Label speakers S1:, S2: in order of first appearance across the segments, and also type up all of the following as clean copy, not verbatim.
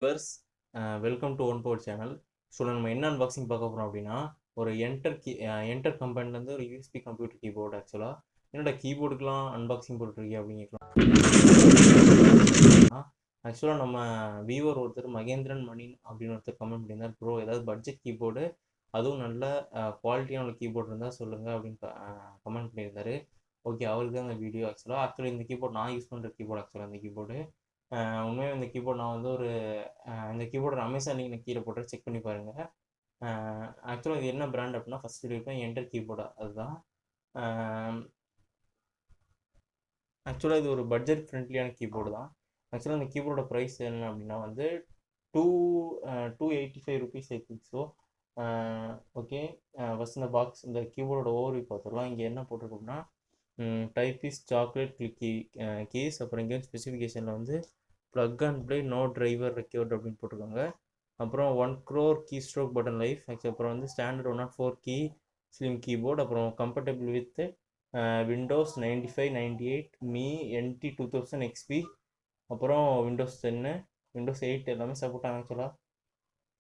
S1: Viewers, welcome to one power channel. So நம்ம என்ன unboxing பார்க்க போகிறோம் அப்படின்னா, ஒரு என்டர் கம்பெனிலேருந்து ஒரு யூஎஸ்பி கம்ப்யூட்டர் கீபோர்டு. ஆக்சுவலாக என்னோட கீபோர்டுக்கெலாம் அன்பாக்சிங் போட்டுருக்கீங்க அப்படின்னு கேட்கலாம். ஆக்சுவலாக நம்ம வியூவர் ஒருத்தர் மகேந்திரன் மணி அப்படின்னு ஒருத்தர் கமெண்ட் பண்ணியிருந்தார், ப்ரோ ஏதாவது பட்ஜெட் கீபோர்டு அதுவும் நல்ல குவாலிட்டியான கீபோர்டு இருந்தால் சொல்லுங்கள் அப்படின்னு கமெண்ட் பண்ணியிருந்தாரு. ஓகே, அவருக்கு தான் இந்த வீடியோ. ஆக்சுவலி இந்த கீபோர்டு நான் யூஸ் பண்ணுற கீபோர்டு. ஆக்சுவலாக இந்த கீபோர்டு உண்மையாக இந்த கீபோர்டு நான் வந்து இந்த கீபோர்டு அமேசான் லிங்க் நான் கீழே போட்டு செக் பண்ணி பாருங்கள். ஆக்சுவலாக இது என்ன பிராண்ட் அப்படின்னா, ஃபஸ்ட் இருப்பேன் என்டர் கீபோர்டு அதுதான். ஆக்சுவலாக இது ஒரு பட்ஜெட் ஃப்ரெண்ட்லியான கீபோர்டு தான். ஆக்சுவலாக இந்த கீபோர்டோட ப்ரைஸ் என்ன அப்படின்னா வந்து to 285 rupees I think. So okay, first இந்த பாக்ஸ் இந்த கீபோர்டோட ஓவர்வியூ பார்த்துடலாம். இங்கே என்ன போட்டிருக்கோம்னா, type is chocolate clicky case. அப்புறம் இங்கே ஸ்பெசிஃபிகேஷனில் வந்து plug and play no driver required அப்படின்னு போட்டிருக்காங்க. அப்புறம் 1 crore key stroke button life. அப்புறம் வந்து ஸ்டாண்டர்ட் 104 கீ ஸ்லிம் கீபோர்டு. அப்புறம் comfortable with Windows 95 98 Me NT 2000 XP. அப்புறம் விண்டோஸ் 10 விண்டோஸ் 8 எல்லாமே சப்போர்ட் ஆகும் ஆக்சுவலாக.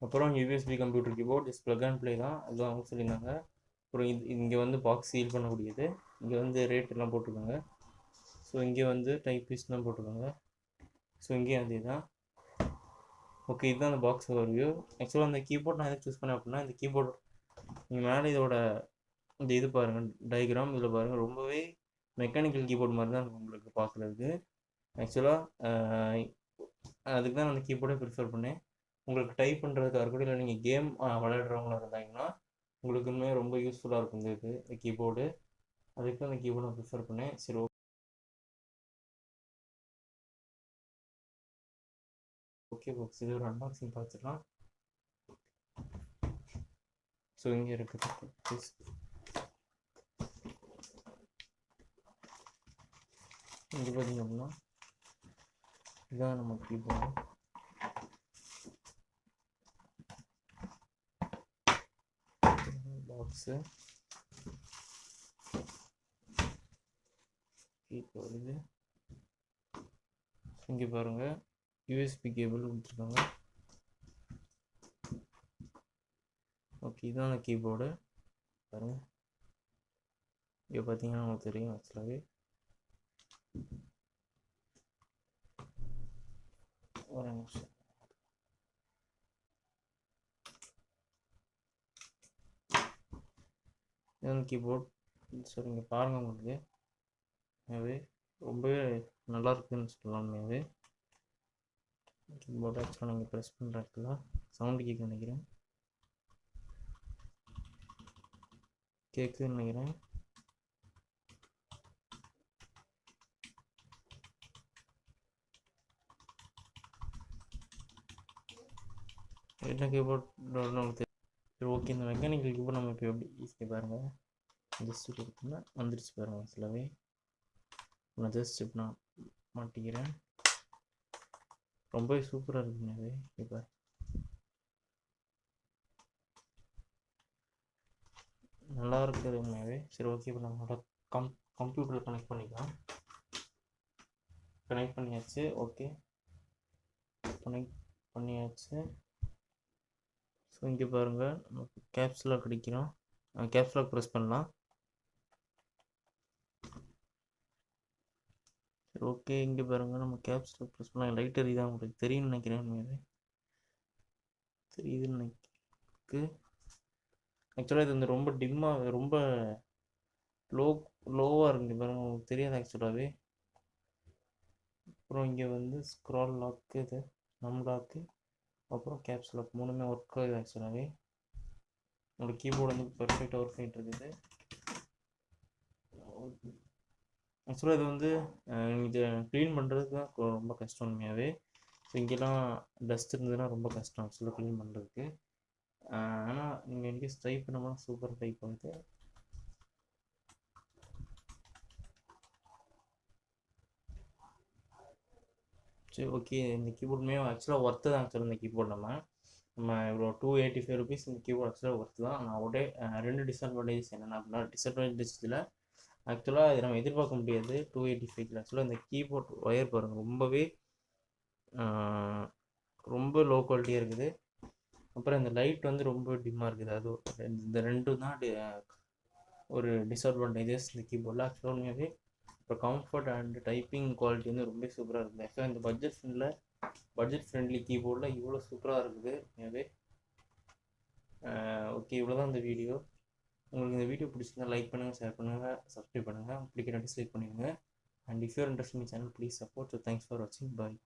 S1: அப்புறம் USB computer keyboard just plug and play தான், அதுதான் அவங்க சொல்லியிருந்தாங்க. அப்புறம் இங்கே வந்து பாக்ஸ் சீல் பண்ணக்கூடியது. இங்கே வந்து ரேட் எல்லாம் போட்டிருக்காங்க. ஸோ இங்கே வந்து டைப்பிஸ்ட்லாம் போட்டிருக்காங்க. ஸோ இங்கேயும் அதே தான். ஓகே, இதுதான் அந்த பாக்ஸ் ஓவர்வியூ. ஆக்சுவலாக அந்த கீபோர்ட் நான் எதை சூஸ் பண்ணேன் அப்படின்னா, இந்த கீபோர்டு நீங்கள் மேலே இதோட இந்த இது பாருங்கள், டயக்ராம் இதில் பாருங்கள், ரொம்பவே மெக்கானிக்கல் கீபோர்டு மாதிரி தான் இருக்கும் உங்களுக்கு பார்க்குறதுக்கு. ஆக்சுவலாக அதுக்கு தான் நான் அந்த கீபோர்டை ப்ரிஃபர் பண்ணேன். உங்களுக்கு டைப் பண்ணுறதுக்காக இருக்கட்டும், இல்லை நீங்கள் கேம் விளையாடுறவங்களா இருந்தாங்கன்னா உங்களுக்கு உண்மையாக ரொம்ப யூஸ்ஃபுல்லாக இருக்கும் இந்த கீபோர்டு. அதுக்கு தான் அந்த கீபோர்டை ப்ரிஃபர் பண்ணேன். சரி, ஓகே பாக்ஸ் இது ஒரு அன்பாக்சிங் பார்த்துக்கலாம். ஸோ இங்கே இருக்குது இங்கே பார்த்தீங்க அப்படின்னா இதுதான் நம்ம கீபோர்டு. பாக்ஸு கீபோர்டு இங்கே பாருங்கள், யூஎஸ்பி கேபிள் கொடுத்துருக்காங்க. ஓகே, இதுதான் அந்த கீபோர்டு பாருங்கள். இங்கே பார்த்தீங்கன்னா நமக்கு தெரியும். ஆக்சுவலாகவே ஒரு நிமிஷம், இதுதான் கீபோர்ட். சரி, இங்கே பாருங்கள், உங்களுக்கு அது ரொம்பவே நல்லா இருக்குதுன்னு சொல்லலாம். உண்மையாகவே கீபோர்டு ஆக்சுவலாக நீங்கள் ப்ரெஸ் பண்ணுறதுல சவுண்டு கேட்க நினைக்கிறேன், கேட்குதுன்னு நினைக்கிறேன். என்ன கீபோர்ட் நமக்கு சரி, ஓகே. இந்த மெக்கானிக்கல் கீபோர்ட் நம்ம இப்போ எப்படி ஈஸியாக பாருங்கள், ஜஸ்ட் கொடுத்தோம்னா வந்துருச்சு பாருங்கள். ஆக்சுவலாகவே நான் ஜஸ்ட் இப்போ நான் மாட்டிக்கிறேன். ரொம்பவே சூப்பராக இருக்குங்க. இப்போ நல்லா இருக்குது உண்மையாகவே. சரி, ஓகே, இப்போ நம்மளோட கம்ப்யூட்டரில் கனெக்ட் பண்ணிக்கலாம். கனெக்ட் பண்ணியாச்சு. ஓகே, கனெக்ட் பண்ணியாச்சு. ஸோ இங்கே பாருங்கள், நமக்கு கேப்ஸ்லாக் கிடைக்கிறோம். கேப்ஸ்லாக் ப்ரெஸ் பண்ணலாம். சரி, ஓகே, இங்கே பாருங்கள், நம்ம கேப்ஸ்லாக் ப்ரெஸ் பண்ணலாம். லைட் எரியுதான் உங்களுக்கு தெரியும்னு நினைக்கிறேன். உண்மையாகவே தெரியுதுன்னு நினைக்கு. ஆக்சுவலாக இது வந்து ரொம்ப டிம்மாக ரொம்ப லோவாக இருக்குது பாருங்கள், உங்களுக்கு தெரியாது ஆக்சுவலாகவே. அப்புறம் இங்கே வந்து ஸ்க்ரால் லாக்கு, இது நம் லாக்கு, அப்புறம் கேப்ஸ் லாக் மூணுமே ஒர்க் ஆகுது. ஆக்சுவலாகவே என்னோட கீபோர்டு வந்து பெர்ஃபெக்டாக ஒர்க் ஆகிட்டு இருக்குது. ஆக்சுவலாக இது வந்து இது க்ளீன் பண்ணுறதுக்கு தான் ரொம்ப கஷ்டம் உண்மையாகவே. ஸோ இங்கெல்லாம் டஸ்ட் இருந்ததுன்னா ரொம்ப கஷ்டம் ஆக்சுவலாக க்ளீன் பண்ணுறதுக்கு. ஆனால் நீங்கள் இன்கேஸ் டைப் பண்ணோம்னா சூப்பர் டைப் வந்து. சரி, ஓகே, இந்த கீபோர்டுமே ஆக்சுவலாக ஒர்த்து தான். ஆக்சுவலாக இந்த கீபோர்டு நம்ம இவ்வளோ 285 ருபீஸ் இந்த கீபோர்ட் ஆக்சுவலாக ஒர்த்து தான். நான் ஒரே 2 டிஸ்அட்வான்டேஜஸ் என்னென்ன அப்படின்னா, டிஸ்அட்வான்டேஜஸில் ஆக்சுவலாக இதை நம்ம எதிர்பார்க்க முடியாது 285. ஆக்சுவலாக இந்த கீபோர்ட் ஒயர் பாருங்கள், ரொம்பவே ரொம்ப லோ குவாலிட்டியாக இருக்குது. அப்புறம் இந்த லைட் வந்து ரொம்ப டிம்மாக இருக்குது. அது இந்த ரெண்டும் தான் ஒரு டிஸ்அட்வான்டேஜஸ் இந்த கீபோர்டில். ஆக்சுவலாக உண்மையாகவே இப்போ கம்ஃபர்ட் அண்ட் டைப்பிங் குவாலிட்டி வந்து ரொம்ப சூப்பராக இருக்குது. ஆக்சுவலாக இந்த பட்ஜெட் ஃப்ரெண்ட்லி கீபோர்டில் இவ்வளோ சூப்பராக இருக்குது உண்மையாகவே. ஓகே, இவ்வளோ தான் இந்த வீடியோ. உங்களுக்கு இந்த வீடியோ பிடிச்சிருந்தா லைக் பண்ணுங்கள், ஷேர் பண்ணுங்கள், சப்ஸ்கிரைப் பண்ணுங்கள், பிடிக்கிற டிஸ்லைக் பண்ணிடுங்க. And if your interest in channel please support. So thanks for வாட்சிங். பாய்.